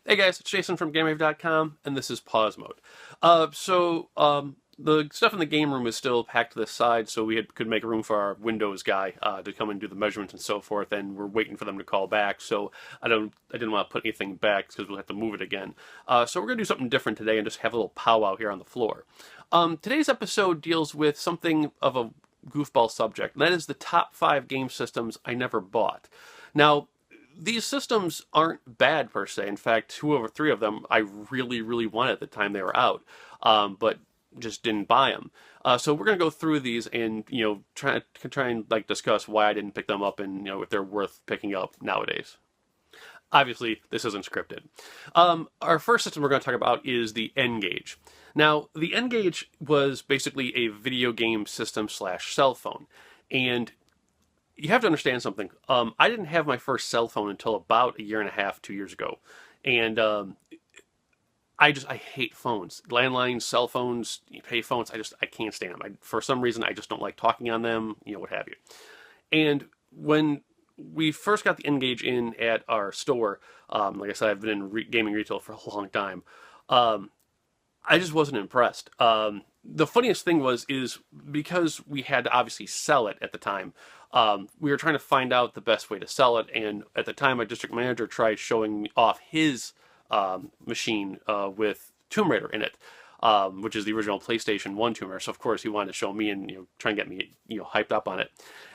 Hey guys, it's Jason from GameRave.com, and this is Pause Mode. The stuff in the game room is still packed to the side, so could make room for our Windows guy to come and do the measurements and so forth, and we're waiting for them to call back, so I didn't want to put anything back because we'll have to move it again. So we're going to do something different today and just have a little powwow here on the floor. Today's episode deals with something of a goofball subject, and that is the top 5 game systems I never bought. Now, these systems aren't bad per se. In fact, 2 or 3 of them I really, really wanted at the time they were out, but just didn't buy them. So we're gonna go through these and try and like discuss why I didn't pick them up and if they're worth picking up nowadays. Obviously, this isn't scripted. Our first system we're going to talk about is the N-Gage. Now, the N-Gage was basically a video game system slash cell phone, and you have to understand something. I didn't have my first cell phone until about a year and a half, 2 years ago. And I hate phones. Landlines, cell phones, pay phones, I can't stand them. For some reason, I just don't like talking on them, what have you. And when we first got the N-Gage in at our store, like I said, I've been in gaming retail for a long time. I just wasn't impressed. The funniest thing is because we had to obviously sell it at the time, we were trying to find out the best way to sell it, and at the time my district manager tried showing me off his machine with Tomb Raider in it, which is the original PlayStation 1 Tomb Raider. So of course he wanted to show me and try and get me hyped up on it.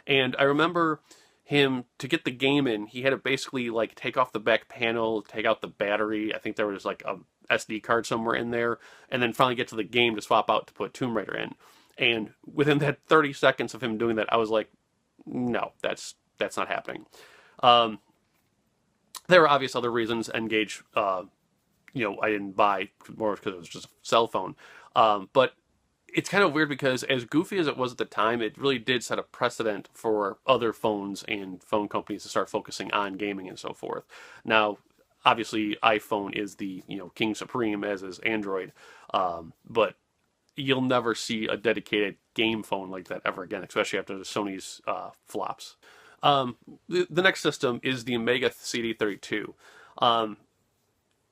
And I remember him, to get the game in, he had to basically like take off the back panel, take out the battery. I think there was like a SD card somewhere in there, and then finally get to the game to swap out to put Tomb Raider in. And within that 30 seconds of him doing that, I was like, no, that's not happening. There were obvious other reasons. N-Gage, I didn't buy more because it was just a cell phone. But it's kind of weird because as goofy as it was at the time, it really did set a precedent for other phones and phone companies to start focusing on gaming and so forth. Now, obviously, iPhone is the king supreme, as is Android, but you'll never see a dedicated game phone like that ever again, especially after Sony's flops. The next system is the Amiga CD32.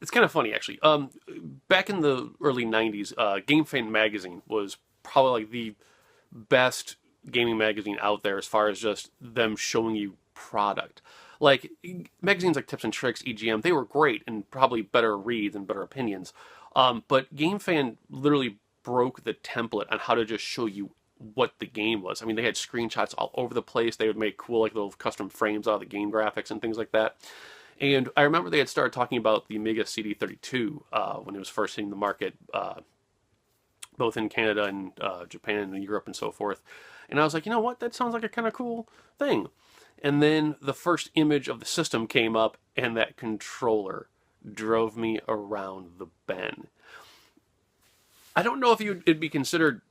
It's kind of funny, actually. Back in the early 90s, Game Fan magazine was probably like the best gaming magazine out there as far as just them showing you product. Like, magazines like Tips and Tricks, EGM, they were great and probably better reads and better opinions. But Game Fan literally broke the template on how to just show you what the game was. I mean, they had screenshots all over the place. They would make cool like little custom frames out of the game graphics and things like that. And I remember they had started talking about the Amiga CD32 when it was first hitting the market, both in Canada and Japan and Europe and so forth. And I was like, you know what? That sounds like a kind of cool thing. And then the first image of the system came up, and that controller drove me around the bend. I don't know if it'd be considered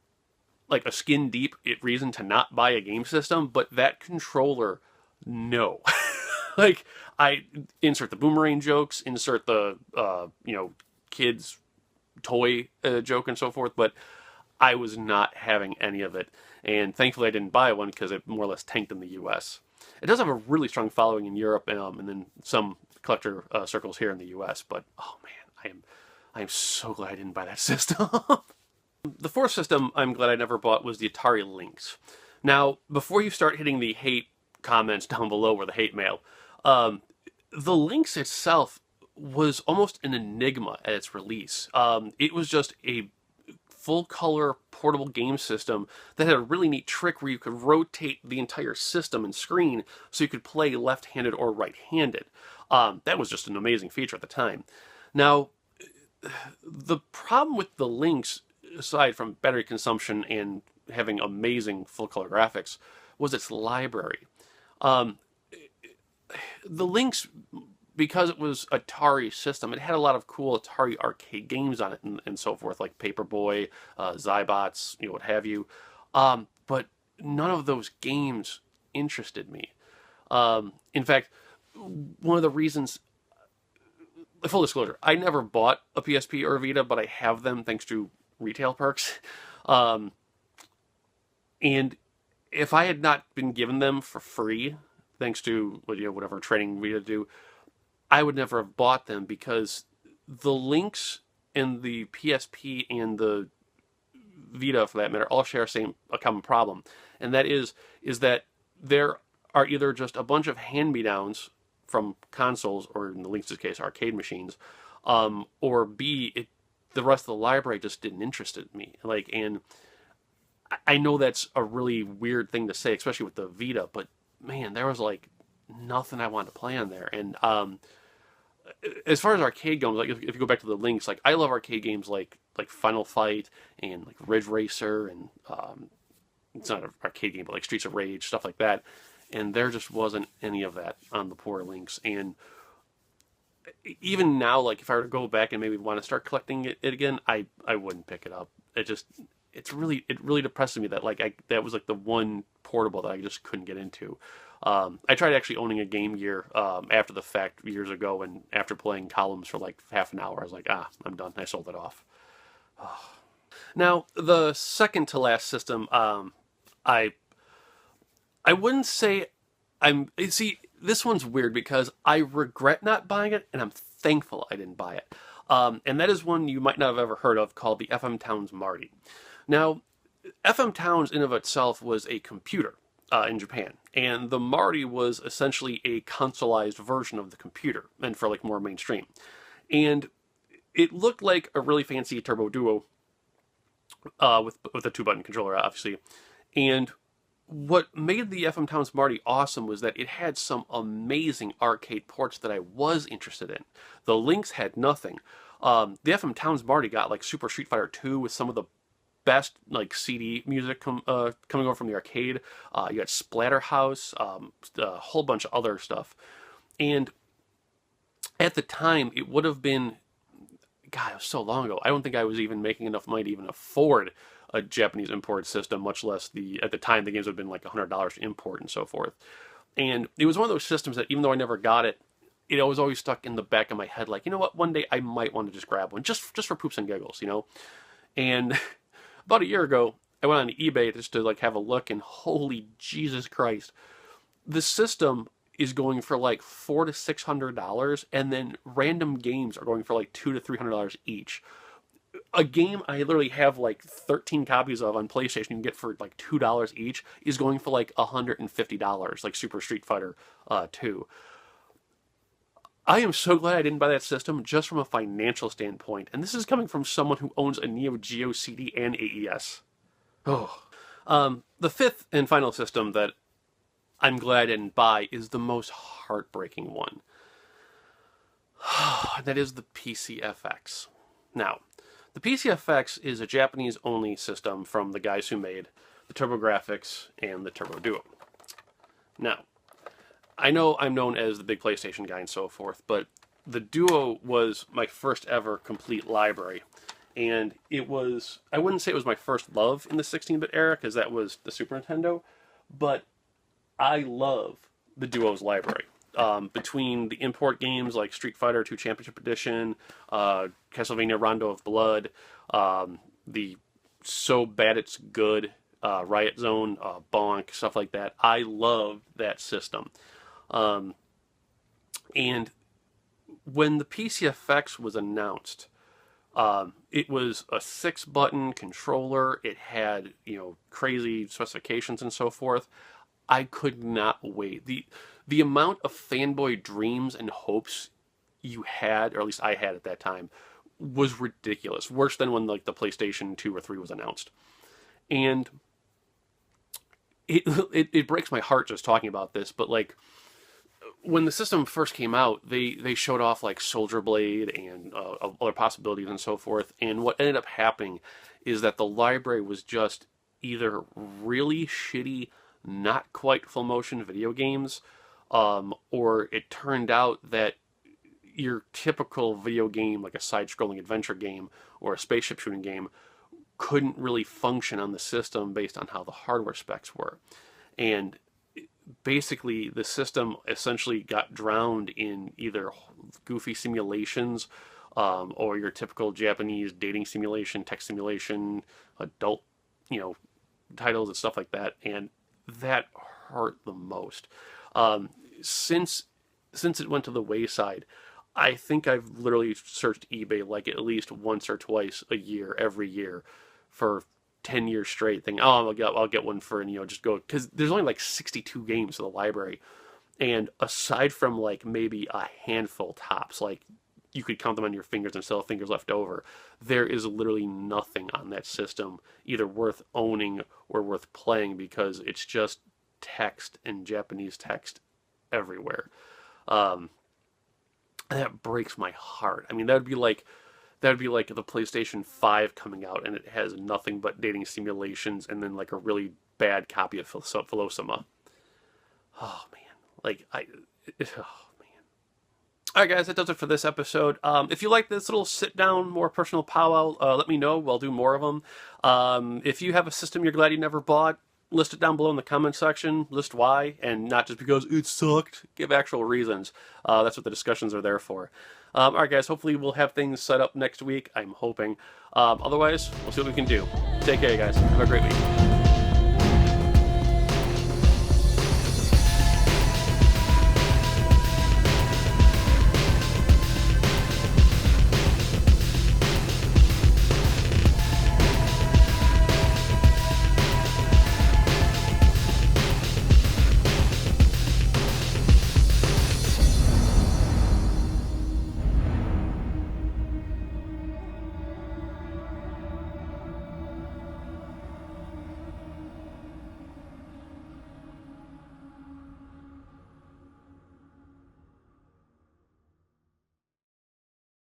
like a skin deep reason to not buy a game system, but that controller, no. Like, I insert the boomerang jokes, insert the kids toy joke and so forth, but I was not having any of it. And thankfully I didn't buy one because it more or less tanked in the US. It does have a really strong following in Europe, and then some collector circles here in the US, but oh man, I am so glad I didn't buy that system. The fourth system I'm glad I never bought was the Atari Lynx. Now, before you start hitting the hate comments down below or the hate mail, the Lynx itself was almost an enigma at its release. It was just a full-color portable game system that had a really neat trick where you could rotate the entire system and screen so you could play left-handed or right-handed. That was just an amazing feature at the time. Now, the problem with the Lynx, aside from battery consumption and having amazing full-color graphics, was its library. The Lynx, because it was Atari system, it had a lot of cool Atari arcade games on it and so forth, like Paperboy, Zybots, what have you. But none of those games interested me. In fact, one of the reasons, full disclosure, I never bought a PSP or a Vita, but I have them thanks to retail perks. And if I had not been given them for free, thanks to whatever training we had to do, I would never have bought them because the Lynx and the PSP and the Vita, for that matter, all share a common problem, and that is that there are either just a bunch of hand-me-downs from consoles, or in the Lynx's case, arcade machines, or B, the rest of the library just didn't interest me. Like, and I know that's a really weird thing to say, especially with the Vita, but man, there was like nothing I wanted to play on there. And as far as arcade games, like if you go back to the Lynx, like I love arcade games like Final Fight and like Ridge Racer, and it's not an arcade game, but like Streets of Rage, stuff like that. And there just wasn't any of that on the poor Lynx. And even now, like if I were to go back and maybe want to start collecting it again, I wouldn't pick it up. It really depresses me that that was like the one portable that I just couldn't get into. I tried actually owning a Game Gear after the fact years ago, and after playing Columns for like half an hour, I was like, I'm done. I sold it off. Now, the second to last system, I wouldn't say see, this one's weird because I regret not buying it, and I'm thankful I didn't buy it. And that is one you might not have ever heard of, called the FM Towns Marty. Now, FM Towns in of itself was a computer in Japan, and the Marty was essentially a consoleized version of the computer, and for like more mainstream. And it looked like a really fancy Turbo Duo with a 2-button controller, obviously. And what made the FM Towns Marty awesome was that it had some amazing arcade ports that I was interested in. The Lynx had nothing. The FM Towns Marty got like Super Street Fighter 2 with some of the best like CD music coming over from the arcade. You got Splatterhouse, a whole bunch of other stuff. And at the time, it would have been, God, it was so long ago. I don't think I was even making enough money to even afford a Japanese import system, much less at the time the games would have been like $100 to import and so forth. And it was one of those systems that even though I never got it, it was always stuck in the back of my head, like, you know what, one day I might want to just grab one, just for poops and giggles, you know? And about a year ago, I went on eBay just to like have a look, and holy Jesus Christ, the system is going for like $400 to $600, and then random games are going for like $200 to $300 each. A game I literally have like 13 copies of on PlayStation you can get for like $2 each is going for like $150, like Super Street Fighter 2. I am so glad I didn't buy that system just from a financial standpoint, and this is coming from someone who owns a Neo Geo CD and AES. Oh. The fifth and final system that I'm glad I didn't buy is the most heartbreaking one. That is the PCFX. Now, the PCFX is a Japanese-only system from the guys who made the TurboGrafx and the Turbo Duo. Now, I know I'm known as the big PlayStation guy and so forth, but the Duo was my first ever complete library. And it was, I wouldn't say it was my first love in the 16-bit era, because that was the Super Nintendo, but I love the Duo's library. Between the import games like Street Fighter 2 Championship Edition, Castlevania Rondo of Blood, the So Bad It's Good, Riot Zone, Bonk, stuff like that. I loved that system. And when the PCFX was announced, it was a 6-button controller. It had, crazy specifications and so forth. I could not wait. The amount of fanboy dreams and hopes you had, or at least I had at that time, was ridiculous. Worse than when like the PlayStation 2 or 3 was announced. And it breaks my heart just talking about this, but like when the system first came out, they showed off like Soldier Blade and other possibilities and so forth. And what ended up happening is that the library was just either really shitty, not quite full motion video games, or it turned out that your typical video game, like a side-scrolling adventure game or a spaceship shooting game, couldn't really function on the system based on how the hardware specs were. And basically, the system essentially got drowned in either goofy simulations, or your typical Japanese dating simulation, text simulation, adult, titles and stuff like that. And that hurt the most. Since it went to the wayside, I think I've literally searched eBay like at least once or twice a year, every year, for 10 years straight. Thinking, oh, I'll get one for, and just go, because there's only like 62 games in the library, and aside from like maybe a handful tops, like you could count them on your fingers and still have fingers left over, there is literally nothing on that system either worth owning or worth playing, because it's just text and Japanese text everywhere. Um, that breaks my heart. I mean, that would be like the PlayStation 5 coming out and it has nothing but dating simulations and then like a really bad copy of Philosoma. Oh man, oh man. All right, guys, that does it for this episode. If you like this little sit-down, more personal powwow, let me know. We'll do more of them. If you have a system you're glad you never bought, list it down below in the comment section. List why, and not just because it sucked. Give actual reasons. That's what the discussions are there for. All right, guys, hopefully we'll have things set up next week. I'm hoping. Otherwise, we'll see what we can do. Take care, guys. Have a great week.